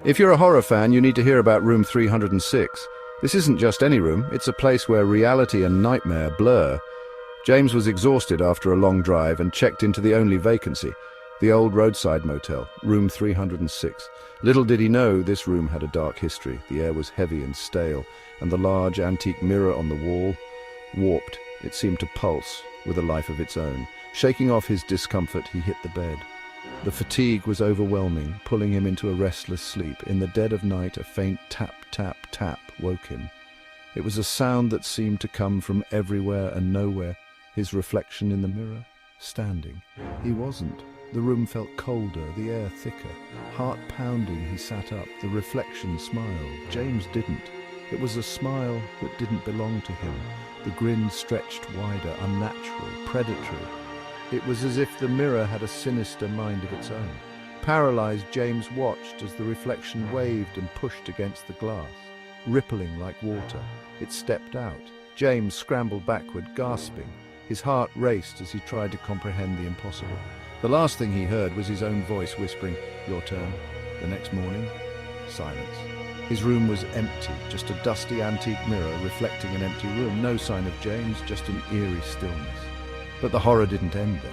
If you're a horror fan, you need to hear about Room 306. This isn't just any room, it's a place where reality and nightmare blur. James was exhausted after a long drive and checked into the only vacancy, the old roadside motel, Room 306. Little did he know this room had a dark history. The air was heavy and stale, and the large antique mirror on the wall, warped. It seemed to pulse with a life of its own. Shaking off his discomfort, he hit the bed. The fatigue was overwhelming, pulling him into a restless sleep. In the dead of night, a faint tap, tap, tap woke him. It was a sound that seemed to come from everywhere and nowhere, his reflection in the mirror, standing. He wasn't. The room felt colder, the air thicker. Heart pounding, he sat up. The reflection smiled. James didn't. It was a smile that didn't belong to him. The grin stretched wider, unnatural, predatory. It was as if the mirror had a sinister mind of its own. Paralyzed, James watched as the reflection waved and pushed against the glass, rippling like water. It stepped out. James scrambled backward, gasping. His heart raced as he tried to comprehend the impossible. The last thing he heard was his own voice whispering, "Your turn." The next morning, silence. His room was empty, just a dusty antique mirror reflecting an empty room. No sign of James, just an eerie stillness. But the horror didn't end there.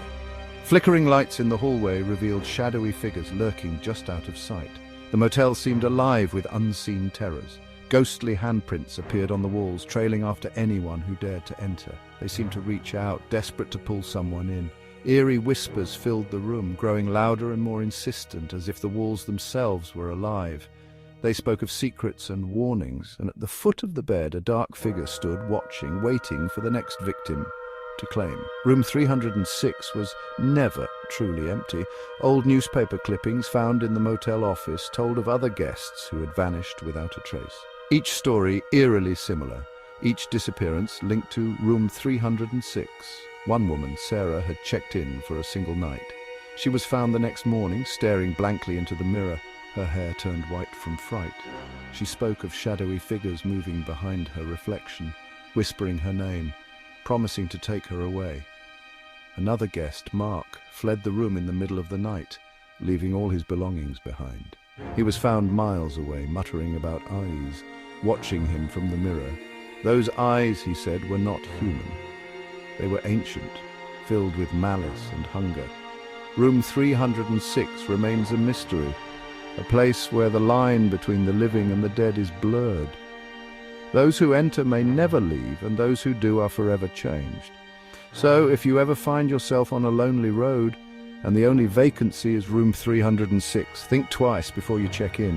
Flickering lights in the hallway revealed shadowy figures lurking just out of sight. The motel seemed alive with unseen terrors. Ghostly handprints appeared on the walls, trailing after anyone who dared to enter. They seemed to reach out, desperate to pull someone in. Eerie whispers filled the room, growing louder and more insistent, as if the walls themselves were alive. They spoke of secrets and warnings, and at the foot of the bed a dark figure stood, watching, waiting for the next victim to claim. Room 306 was never truly empty. Old newspaper clippings found in the motel office told of other guests who had vanished without a trace. Each story eerily similar, each disappearance linked to Room 306. One woman, Sarah, had checked in for a single night. She was found the next morning, staring blankly into the mirror, her hair turned white from fright. She spoke of shadowy figures moving behind her reflection, whispering her name, promising to take her away. Another guest, Mark, fled the room in the middle of the night, leaving all his belongings behind. He was found miles away, muttering about eyes, watching him from the mirror. Those eyes, he said, were not human. They were ancient, filled with malice and hunger. Room 306 remains a mystery, a place where the line between the living and the dead is blurred. Those who enter may never leave, and those who do are forever changed. So, if you ever find yourself on a lonely road, and the only vacancy is Room 306, think twice before you check in.